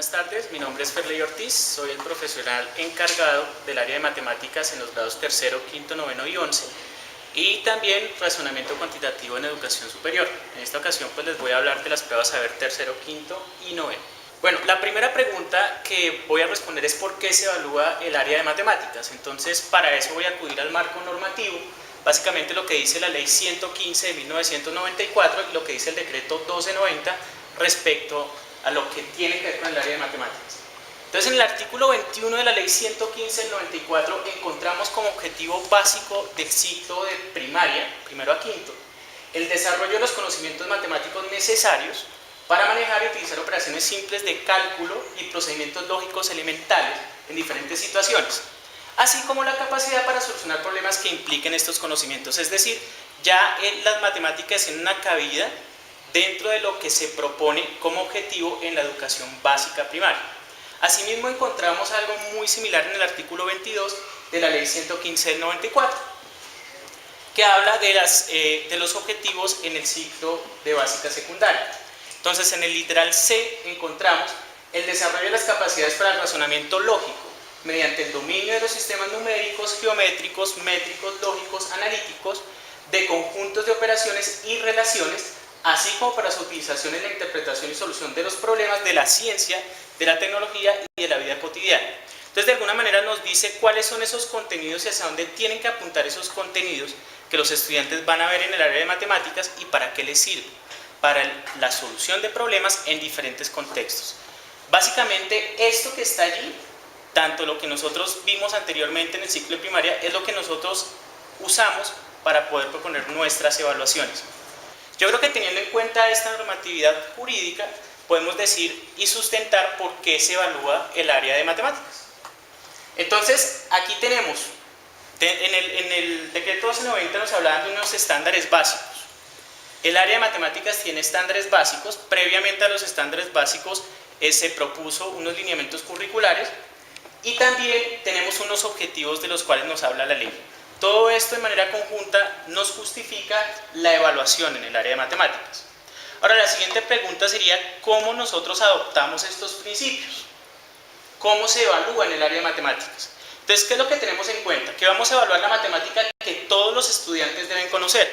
buenas tardes. Mi nombre es Ferley Ortiz, soy el profesional encargado del área de matemáticas en los grados tercero, quinto, noveno y 11 y también razonamiento cuantitativo en educación superior. En esta ocasión pues les voy a hablar de las pruebas saber tercero, quinto y noveno. Bueno, la primera pregunta que voy a responder es ¿por qué se evalúa el área de matemáticas? Entonces para eso voy a acudir al marco normativo, básicamente lo que dice la ley 115 de 1994 y lo que dice el decreto 1290 respecto a lo que tiene que ver con el área de matemáticas. Entonces en el artículo 21 de la ley 115 del 94 encontramos como objetivo básico del ciclo de primaria, primero a quinto, el desarrollo de los conocimientos matemáticos necesarios para manejar y utilizar operaciones simples de cálculo y procedimientos lógicos elementales en diferentes situaciones, así como la capacidad para solucionar problemas que impliquen estos conocimientos, es decir, ya las matemáticas tienen una cabida dentro de lo que se propone como objetivo en la educación básica primaria. Asimismo encontramos algo muy similar en el artículo 22 de la ley 115 del 94, que habla de los objetivos en el ciclo de básica secundaria. Entonces en el literal C encontramos el desarrollo de las capacidades para el razonamiento lógico mediante el dominio de los sistemas numéricos, geométricos, métricos, lógicos, analíticos, de conjuntos de operaciones y relaciones, así como para su utilización en la interpretación y solución de los problemas de la ciencia, de la tecnología y de la vida cotidiana. Entonces, de alguna manera nos dice cuáles son esos contenidos y hacia dónde tienen que apuntar esos contenidos que los estudiantes van a ver en el área de matemáticas y para qué les sirve, para la solución de problemas en diferentes contextos. Básicamente, esto que está allí, tanto lo que nosotros vimos anteriormente en el ciclo de primaria, es lo que nosotros usamos para poder proponer nuestras evaluaciones. Yo creo que teniendo en cuenta esta normatividad jurídica, podemos decir y sustentar por qué se evalúa el área de matemáticas. Entonces, aquí tenemos, en el decreto 1290 nos hablaban de unos estándares básicos. El área de matemáticas tiene estándares básicos. Previamente a los estándares básicos se propuso unos lineamientos curriculares y también tenemos unos objetivos de los cuales nos habla la ley. Todo esto de manera conjunta nos justifica la evaluación en el área de matemáticas. Ahora la siguiente pregunta sería ¿cómo nosotros adoptamos estos principios? ¿Cómo se evalúa en el área de matemáticas? Entonces, ¿qué es lo que tenemos en cuenta? Que vamos a evaluar la matemática que todos los estudiantes deben conocer,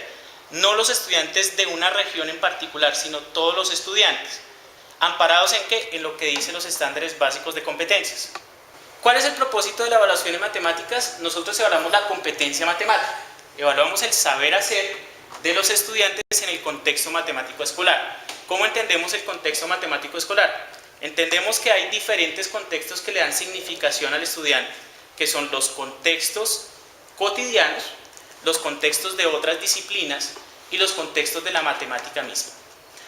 no los estudiantes de una región en particular, sino todos los estudiantes. ¿Amparados en qué? En lo que dicen los estándares básicos de competencias. ¿Cuál es el propósito de la evaluación en matemáticas? Nosotros evaluamos la competencia matemática, evaluamos el saber hacer de los estudiantes en el contexto matemático escolar. ¿Cómo entendemos el contexto matemático escolar? Entendemos que hay diferentes contextos que le dan significación al estudiante, que son los contextos cotidianos, los contextos de otras disciplinas y los contextos de la matemática misma.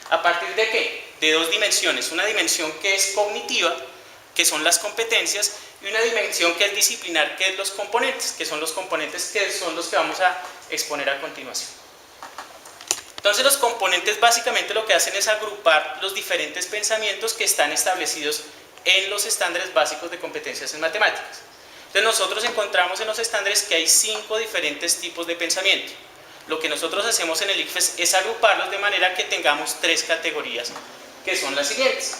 ¿A partir de qué? De dos dimensiones, una dimensión que es cognitiva, que son las competencias, y una dimensión que es disciplinar, que es los componentes, que son los componentes que son los que vamos a exponer a continuación. Entonces los componentes básicamente lo que hacen es agrupar los diferentes pensamientos que están establecidos en los estándares básicos de competencias en matemáticas. Entonces nosotros encontramos en los estándares que hay 5 diferentes tipos de pensamiento. Lo que nosotros hacemos en el ICFES es agruparlos de manera que tengamos 3 categorías, que son las siguientes: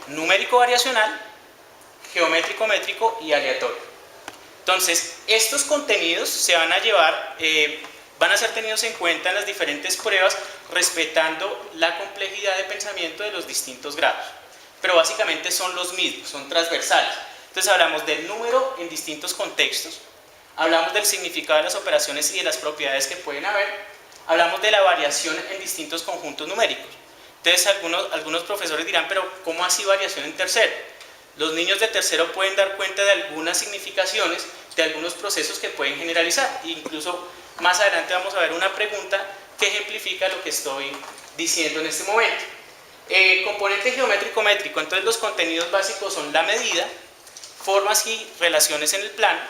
numérico variacional, geométrico métrico y aleatorio. Entonces, estos contenidos se van a llevar, van a ser tenidos en cuenta en las diferentes pruebas, respetando la complejidad de pensamiento de los distintos grados. Pero básicamente son los mismos, son transversales. Entonces hablamos del número en distintos contextos, hablamos del significado de las operaciones y de las propiedades que pueden haber, hablamos de la variación en distintos conjuntos numéricos. Entonces algunos profesores dirán, pero ¿cómo así variación en tercero? Los niños de tercero pueden dar cuenta de algunas significaciones, de algunos procesos que pueden generalizar. Incluso más adelante vamos a ver una pregunta que ejemplifica lo que estoy diciendo en este momento. Componente geométrico métrico, entonces los contenidos básicos son la medida, formas y relaciones en el plano,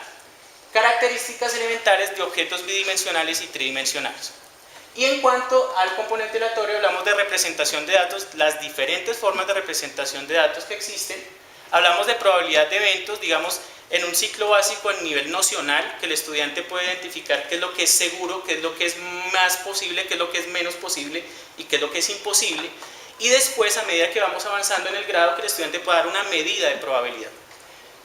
características elementales de objetos bidimensionales y tridimensionales. Y en cuanto al componente aleatorio, hablamos de representación de datos, las diferentes formas de representación de datos que existen. Hablamos de probabilidad de eventos, digamos, en un ciclo básico en nivel nocional, que el estudiante puede identificar qué es lo que es seguro, qué es lo que es más posible, qué es lo que es menos posible y qué es lo que es imposible. y después, a medida que vamos avanzando en el grado, que el estudiante pueda dar una medida de probabilidad.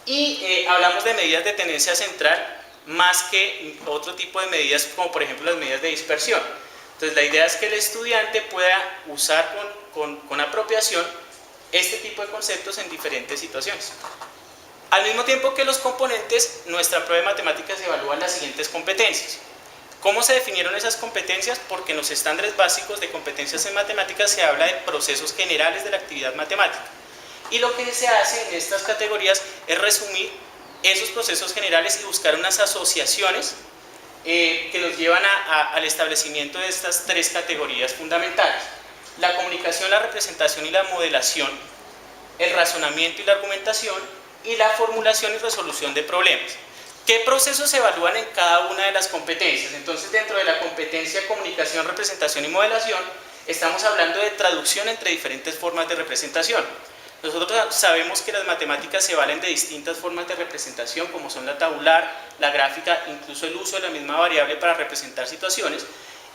Y hablamos de medidas de tendencia central más que otro tipo de medidas, como por ejemplo las medidas de dispersión. Entonces la idea es que el estudiante pueda usar con apropiación este tipo de conceptos en diferentes situaciones. Al mismo tiempo que los componentes, nuestra prueba de matemáticas evalúa las siguientes competencias. ¿Cómo se definieron esas competencias? Porque en los estándares básicos de competencias en matemáticas se habla de procesos generales de la actividad matemática. Y lo que se hace en estas categorías es resumir esos procesos generales y buscar unas asociaciones que nos llevan al establecimiento de estas tres categorías fundamentales: la comunicación, la representación y la modelación, el razonamiento y la argumentación, y la formulación y resolución de problemas. ¿Qué procesos se evalúan en cada una de las competencias? Entonces, dentro de la competencia comunicación, representación y modelación, estamos hablando de traducción entre diferentes formas de representación. Nosotros sabemos que las matemáticas se valen de distintas formas de representación, como son la tabular, la gráfica, incluso el uso de la misma variable para representar situaciones,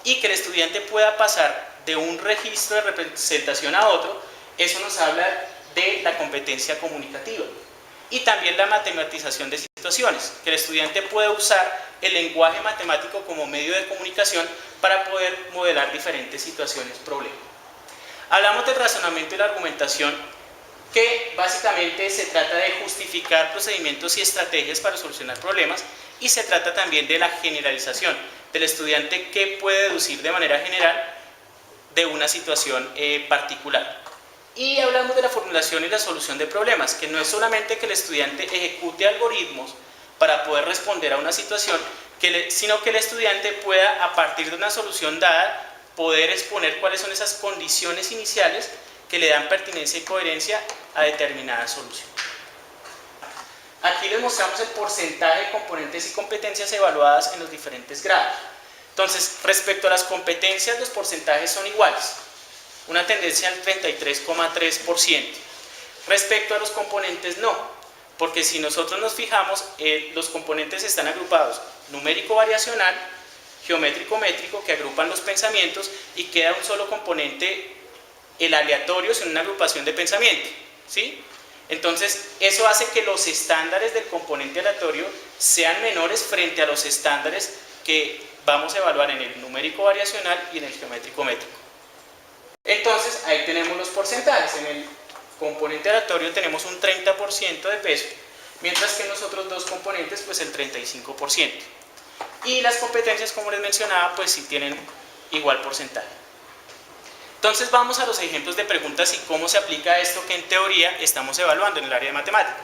y que el estudiante pueda pasar de un registro de representación a otro. Eso nos habla de la competencia comunicativa. Y también la matematización de situaciones, que el estudiante puede usar el lenguaje matemático como medio de comunicación para poder modelar diferentes situaciones, problemas. Hablamos del razonamiento y la argumentación, que básicamente se trata de justificar procedimientos y estrategias para solucionar problemas, y se trata también de la generalización del estudiante, que puede deducir de manera general de una situación particular. Y hablamos de la formulación y la solución de problemas, que no es solamente que el estudiante ejecute algoritmos para poder responder a una situación, sino que el estudiante pueda, a partir de una solución dada, poder exponer cuáles son esas condiciones iniciales que le dan pertinencia y coherencia a determinada solución. Aquí les mostramos el porcentaje de componentes y competencias evaluadas en los diferentes grados. Entonces, respecto a las competencias, los porcentajes son iguales, una tendencia al 33,3%. Respecto a los componentes, no, porque si nosotros nos fijamos, los componentes están agrupados: numérico variacional, geométrico métrico, que agrupan los pensamientos, y queda un solo componente, el aleatorio, sin una agrupación de pensamiento, ¿sí? Entonces, eso hace que los estándares del componente aleatorio sean menores frente a los estándares que vamos a evaluar en el numérico variacional y en el geométrico métrico. Entonces, ahí tenemos los porcentajes. En el componente aleatorio tenemos un 30% de peso, mientras que en los otros dos componentes, pues el 35%. Y las competencias, como les mencionaba, pues sí tienen igual porcentaje. Entonces vamos a los ejemplos de preguntas y cómo se aplica esto que en teoría estamos evaluando en el área de matemática.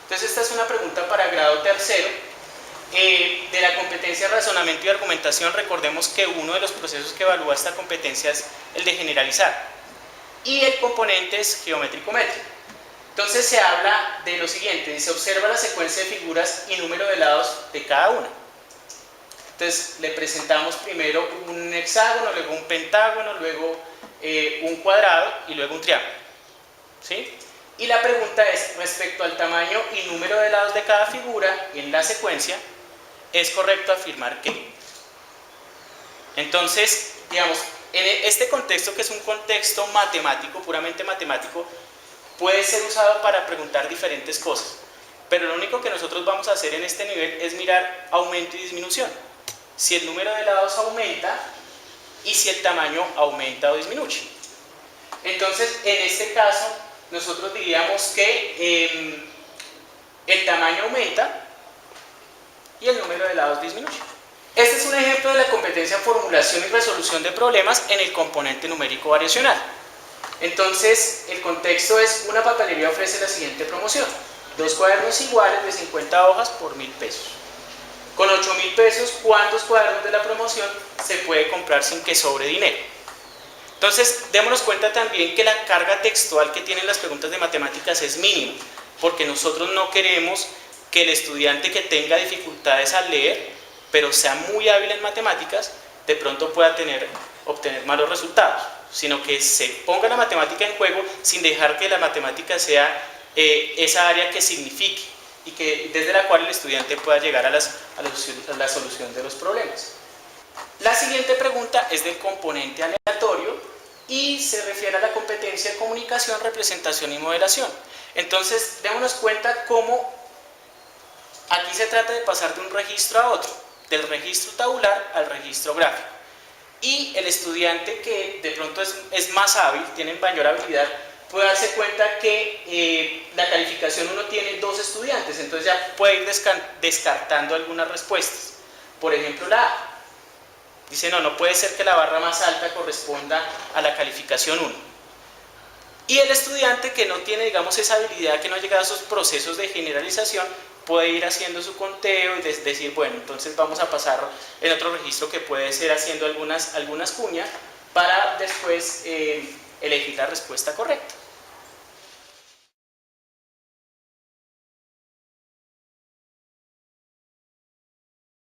Entonces esta es una pregunta para grado tercero, de la competencia razonamiento y argumentación. Recordemos que uno de los procesos que evalúa esta competencia es el de generalizar, y el componente es geométrico métrico. Entonces se habla de lo siguiente: dice, observa la secuencia de figuras y número de lados de cada una. Entonces le presentamos primero un hexágono, luego un pentágono, luego un cuadrado y luego un triángulo, ¿sí? Y la pregunta es, respecto al tamaño y número de lados de cada figura en la secuencia, ¿es correcto afirmar que? Entonces, digamos, en este contexto, que es un contexto matemático, puramente matemático, puede ser usado para preguntar diferentes cosas, pero lo único que nosotros vamos a hacer en este nivel es mirar aumento y disminución. Si el número de lados aumenta y si el tamaño aumenta o disminuye. Entonces, en este caso, nosotros diríamos que el tamaño aumenta y el número de lados disminuye. Este es un ejemplo de la competencia formulación y resolución de problemas en el componente numérico variacional. Entonces, el contexto es: una papelería ofrece la siguiente promoción: 2 cuadernos iguales de 50 hojas por 1.000 pesos. Con 8.000 pesos, ¿cuántos cuadernos de la promoción se puede comprar sin que sobre dinero? Entonces, démonos cuenta también que la carga textual que tienen las preguntas de matemáticas es mínima, porque nosotros no queremos que el estudiante que tenga dificultades al leer, pero sea muy hábil en matemáticas, de pronto pueda obtener malos resultados, sino que se ponga la matemática en juego sin dejar que la matemática sea esa área que signifique, y que desde la cual el estudiante pueda llegar a la solución de los problemas. La siguiente pregunta es del componente aleatorio, y se refiere a la competencia de comunicación, representación y modelación. Entonces, démonos cuenta cómo aquí se trata de pasar de un registro a otro, del registro tabular al registro gráfico. Y el estudiante que de pronto es más hábil, tiene mayor habilidad, puede darse cuenta que la calificación uno tiene 2 estudiantes, entonces ya puede ir descartando algunas respuestas. Por ejemplo, la A. Dice, no puede ser que la barra más alta corresponda a la calificación 1. Y el estudiante que no tiene, digamos, esa habilidad, que no ha llegado a esos procesos de generalización, puede ir haciendo su conteo y decir, bueno, entonces vamos a pasar en otro registro que puede ser haciendo algunas cuñas para después elegir la respuesta correcta.